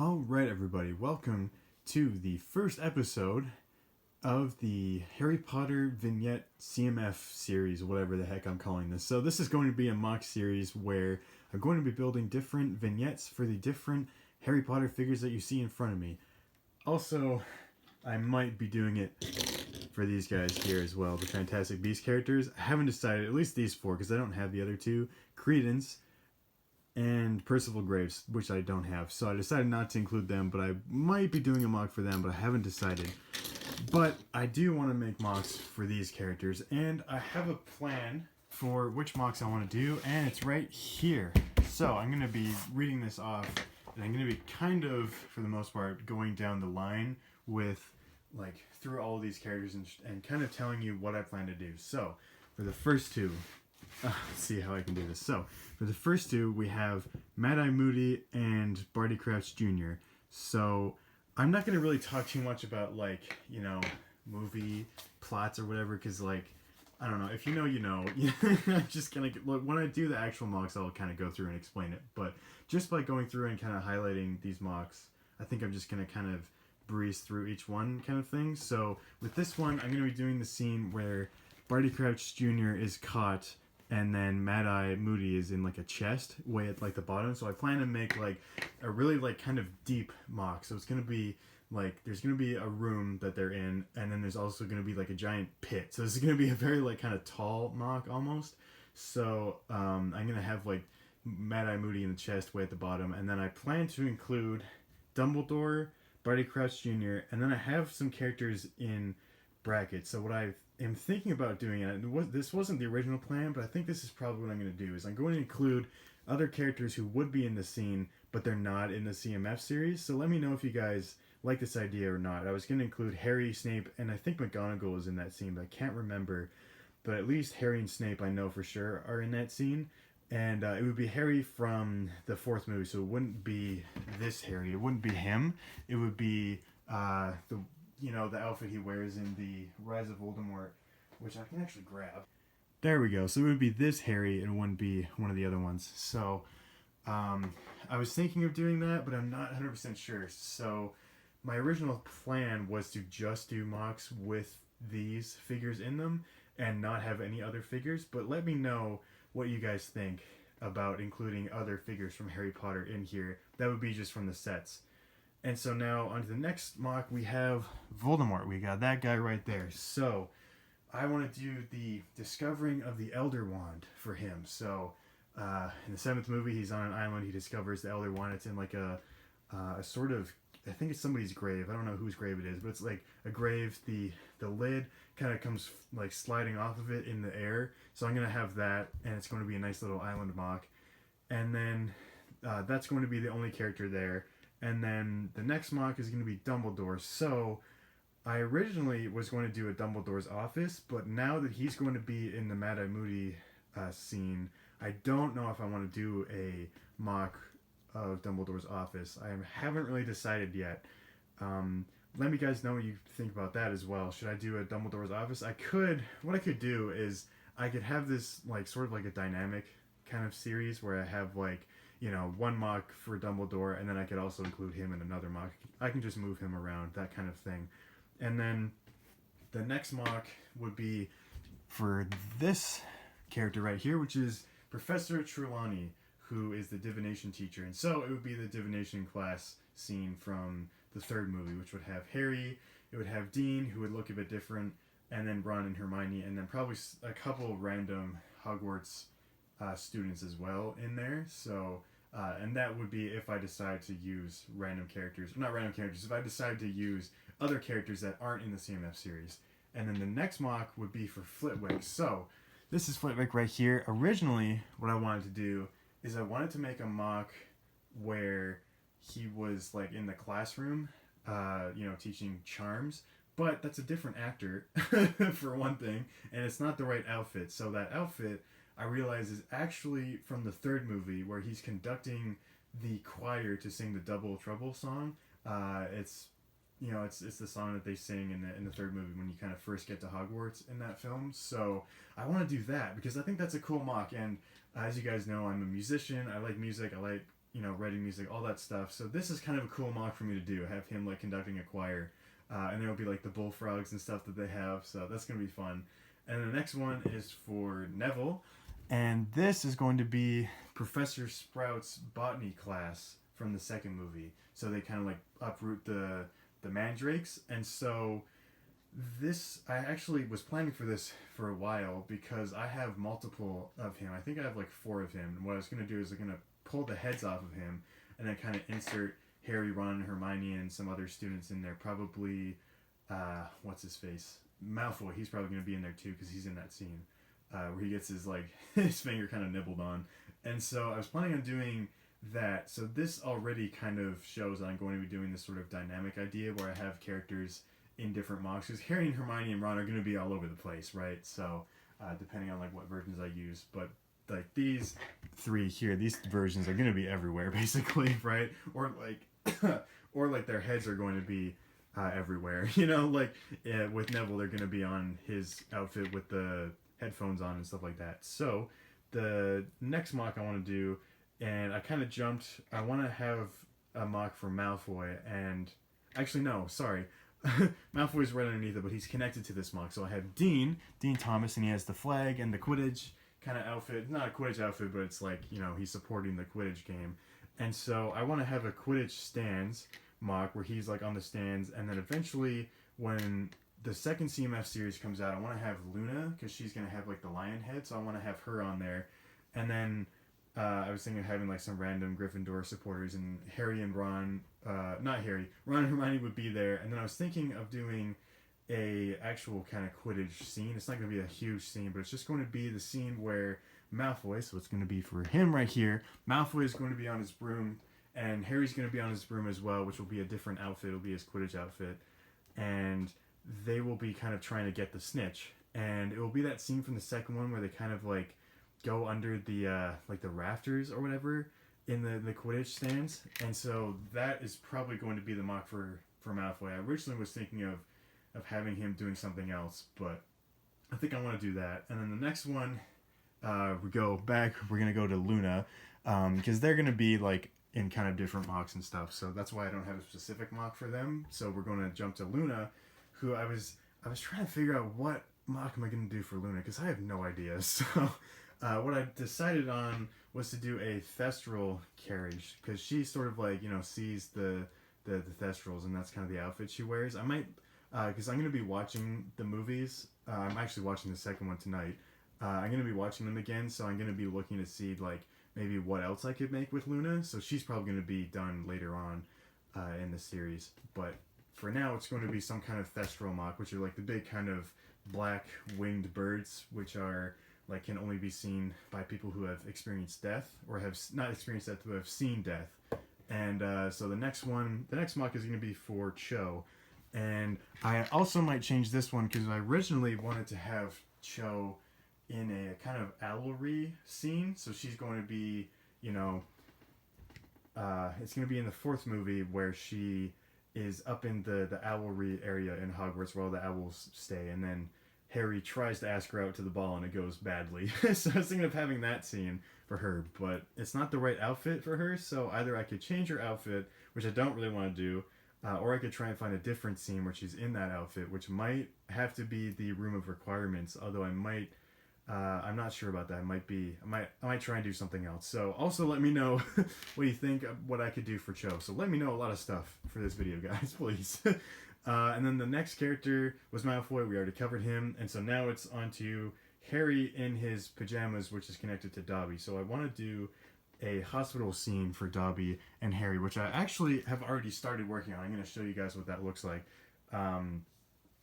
Alright, everybody, welcome to the first episode of the Harry Potter Vignette CMF series, whatever the heck I'm calling this. So this is going to be a mock series where I'm going to be building different vignettes for the different Harry Potter figures that you see in front of me. Also, I might be doing it for these guys here as well, the Fantastic Beasts characters. I haven't decided, at least these four, because I don't have the other two, Credence and Percival Graves, which I don't have. So I decided not to include them, but I might be doing a mock for them, but I haven't decided. But I do want to make mocks for these characters, and I have a plan for which mocks I want to do, and it's right here. So I'm going to be reading this off, and I'm going to be kind of, for the most part, going down the line with, like, through all of these characters and kind of telling you what I plan to do. So, for the first two, let's see how I can do this. So, for the first two, we have Mad-Eye Moody and Barty Crouch Jr. So, I'm not going to really talk too much about, like, you know, movie plots or whatever, because, like, I don't know. If you know, you know. I'm just going to, when I do the actual mocks, I'll kind of go through and explain it. But just by going through and kind of highlighting these mocks, I think I'm just going to kind of breeze through each one kind of thing. So, with this one, I'm going to be doing the scene where Barty Crouch Jr. is caught and then Mad-Eye Moody is in like a chest way at like the bottom. So I plan to make like a really like kind of deep mock. So it's going to be like, there's going to be a room that they're in, and then there's also going to be like a giant pit. So this is going to be a very like kind of tall mock almost. So I'm going to have like Mad-Eye Moody in the chest way at the bottom, and then I plan to include Dumbledore, Barty Crouch Jr., and then I have some characters in brackets. So what I am thinking about doing, and this wasn't the original plan, but I think this is probably what I'm going to do, is I'm going to include other characters who would be in the scene, but they're not in the CMF series. So let me know if you guys like this idea or not. I was going to include Harry, Snape, and I think McGonagall is in that scene, but I can't remember. But at least Harry and Snape, I know for sure, are in that scene. And it would be Harry from the fourth movie, so it wouldn't be this Harry. It wouldn't be him. It would be the outfit he wears in the Rise of Voldemort, which I can actually grab. There we go. So it would be this Harry, and it wouldn't be one of the other ones. So I was thinking of doing that, but I'm not 100% sure. So my original plan was to just do mocks with these figures in them and not have any other figures. But let me know what you guys think about including other figures from Harry Potter in here. That would be just from the sets. And so now on to the next mock, we have Voldemort. We got that guy right there. So I want to do the discovering of the Elder Wand for him. So in the seventh movie, he's on an island. He discovers the Elder Wand. It's in like a sort of, I think it's somebody's grave. I don't know whose grave it is, but it's like a grave. The lid kind of comes like sliding off of it in the air. So I'm going to have that, and it's going to be a nice little island mock. And then that's going to be the only character there. And then the next mock is going to be Dumbledore. So I originally was going to do a Dumbledore's office, but now that he's going to be in the Mad-Eye Moody scene, I don't know if I want to do a mock of Dumbledore's office. I haven't really decided yet. Let me guys know what you think about that as well. Should I do a Dumbledore's office? What I could do is I could have this like sort of like a dynamic kind of series where I have like, you know, one mock for Dumbledore, and then I could also include him in another mock. I can just move him around, that kind of thing. And then the next mock would be for this character right here, which is Professor Trelawney, who is the divination teacher. And so it would be the divination class scene from the third movie, which would have Harry, it would have Dean, who would look a bit different, and then Ron and Hermione, and then probably a couple random Hogwarts students as well in there. So and that would be if I decide to use if I decide to use other characters that aren't in the CMF series. And then the next mock would be for Flitwick. So this is Flitwick right here. Originally, what I wanted to do is I wanted to make a mock where he was like in the classroom, teaching charms. But that's a different actor, for one thing, and it's not the right outfit. So that outfit, I realize, is actually from the third movie where he's conducting the choir to sing the Double Trouble song. It's the song that they sing in the third movie when you kind of first get to Hogwarts in that film. So I want to do that because I think that's a cool mock. And as you guys know, I'm a musician. I like music. I like writing music, all that stuff. So this is kind of a cool mock for me to do. Have him like conducting a choir, and there will be like the bullfrogs and stuff that they have. So that's gonna be fun. And the next one is for Neville, and this is going to be Professor Sprout's botany class from the second movie. So they kind of like uproot the mandrakes, and so this I actually was planning for this for a while because I have multiple of him. I think I have like 4 of him. And what I was gonna do is I'm gonna pull the heads off of him and then kind of insert Harry, Ron, and Hermione and some other students in there. Probably, what's his face? Malfoy. He's probably gonna be in there too because he's in that scene where he gets his like his finger kind of nibbled on. And so I was planning on doing that. So this already kind of shows that I'm going to be doing this sort of dynamic idea where I have characters in different mocks, because Harry and Hermione and Ron are going to be all over the place, right? So depending on like what versions I use, but like these 3 here, these versions are going to be everywhere basically, right? Or like their heads are going to be everywhere, like with Neville they're going to be on his outfit with the headphones on and stuff like that. So the next mock I want to do, and I kind of jumped, I want to have a mock for Malfoy, and actually no, sorry. Malfoy is right underneath it, but he's connected to this mock. So I have Dean Thomas, and he has the flag and the Quidditch kind of outfit. Not a Quidditch outfit, but it's like, he's supporting the Quidditch game. And so I want to have a Quidditch stands mock where he's like on the stands, and then eventually when the second CMF series comes out, I want to have Luna, because she's going to have like the lion head, so I want to have her on there. And then I was thinking of having like some random Gryffindor supporters, and Harry and Ron, Ron and Hermione would be there. And then I was thinking of doing a actual kind of Quidditch scene. It's not going to be a huge scene, but it's just going to be the scene where Malfoy, so it's going to be for him right here, Malfoy is going to be on his broom, and Harry's going to be on his broom as well, which will be a different outfit. It'll be his Quidditch outfit. And they will be kind of trying to get the snitch. And it will be that scene from the second one where they kind of like go under the like the rafters or whatever in the Quidditch stands. And so that is probably going to be the mock for Malfoy. I originally was thinking of having him doing something else, but I think I want to do that. And then the next one, we're going to go to Luna, because they're going to be like in kind of different mocks and stuff. So that's why I don't have a specific mock for them. So we're going to jump to Luna, who I was trying to figure out what mock am I going to do for Luna, because I have no idea. So what I decided on was to do a Thestral carriage, because she sort of like, sees the Thestrals, and that's kind of the outfit she wears. I might, because I'm going to be watching the movies. I'm actually watching the second one tonight. I'm going to be watching them again, so I'm going to be looking to see like maybe what else I could make with Luna. So she's probably going to be done later on in the series. But for now, it's going to be some kind of Thestral mock, which are like the big kind of black winged birds, which are like can only be seen by people who have experienced death, or have not experienced death, but have seen death. And so the next mock is going to be for Cho. And I also might change this one, because I originally wanted to have Cho in a kind of owlery scene. So she's going to be, it's going to be in the fourth movie where she is up in the owlery area in Hogwarts where all the owls stay. And then Harry tries to ask her out to the ball and it goes badly. So I was thinking of having that scene for her, but it's not the right outfit for her. So either I could change her outfit, which I don't really want to do, or I could try and find a different scene where she's in that outfit, which might have to be the Room of Requirements. Although I might, I'm not sure about that. I might try and do something else. So also let me know what you think of what I could do for Cho. So let me know a lot of stuff for this video, guys, please. And then the next character was Malfoy. We already covered him. And so now it's on to Harry in his pajamas, which is connected to Dobby. So I want to do a hospital scene for Dobby and Harry, which I actually have already started working on. I'm going to show you guys what that looks like.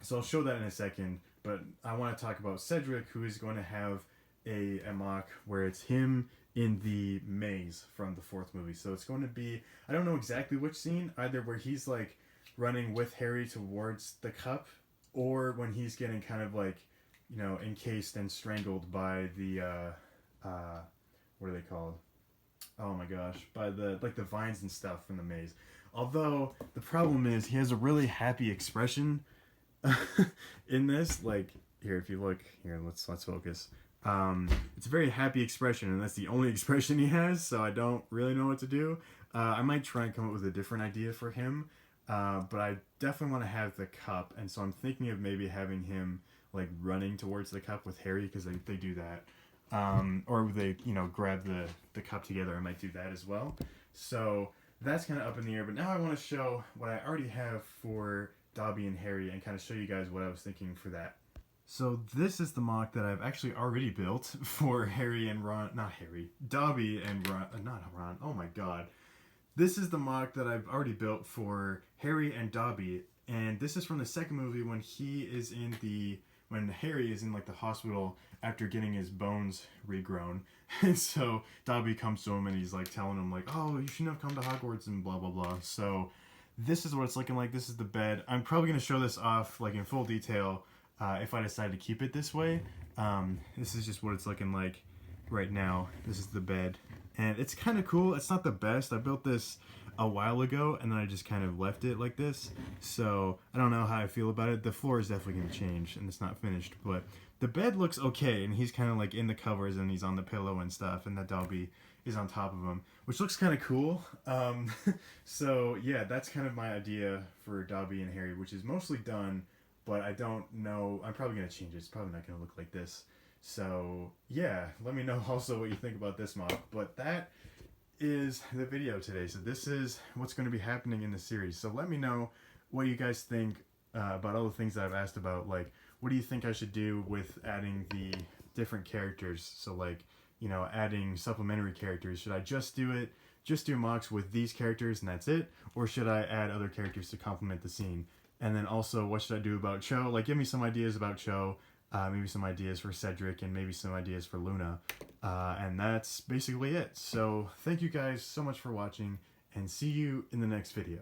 So I'll show that in a second, but I want to talk about Cedric, who is going to have a mock where it's him in the maze from the fourth movie. So it's going to be, I don't know exactly which scene, either where he's like running with Harry towards the cup, or when he's getting kind of like, encased and strangled by the, what are they called? Oh my gosh, by the vines and stuff from the maze. Although the problem is he has a really happy expression in this. Like here, if you look here, let's focus. It's a very happy expression, and that's the only expression he has, so I don't really know what to do. I might try and come up with a different idea for him, but I definitely want to have the cup, and so I'm thinking of maybe having him like running towards the cup with Harry, because they do that. Or they, grab the cup together. I might do that as well. So that's kind of up in the air. But now I want to show what I already have for Dobby and Harry and kind of show you guys what I was thinking for that. So this is the mock that I've actually already built for Harry and Ron. Not Harry. Dobby and Ron. Not Ron. Oh my god. This is the mock that I've already built for Harry and Dobby. And this is from the second movie when when Harry is in like the hospital after getting his bones regrown. And so Dobby comes to him and he's like telling him like, oh, you shouldn't have come to Hogwarts and blah blah blah. So this is what it's looking like. This is the bed. I'm probably going to show this off like in full detail if I decide to keep it this way. This is just what it's looking like right now. This is the bed. And it's kind of cool. It's not the best. I built this a while ago and then I just kind of left it like this. So I don't know how I feel about it. The floor is definitely going to change and it's not finished. But the bed looks okay and he's kind of like in the covers and he's on the pillow and stuff. And that Dobby is on top of him, which looks kind of cool. So yeah, that's kind of my idea for Dobby and Harry, which is mostly done. But I don't know. I'm probably going to change it. It's probably not going to look like this. So yeah, let me know also what you think about this mock. But that is the video today. So this is what's going to be happening in the series. So let me know what you guys think about all the things that I've asked about. Like, what do you think I should do with adding the different characters? So like, adding supplementary characters. Should I just do mocks with these characters and that's it? Or should I add other characters to complement the scene? And then also, what should I do about Cho? Like, give me some ideas about Cho. Maybe some ideas for Cedric and maybe some ideas for Luna. And that's basically it. So thank you guys so much for watching and see you in the next video.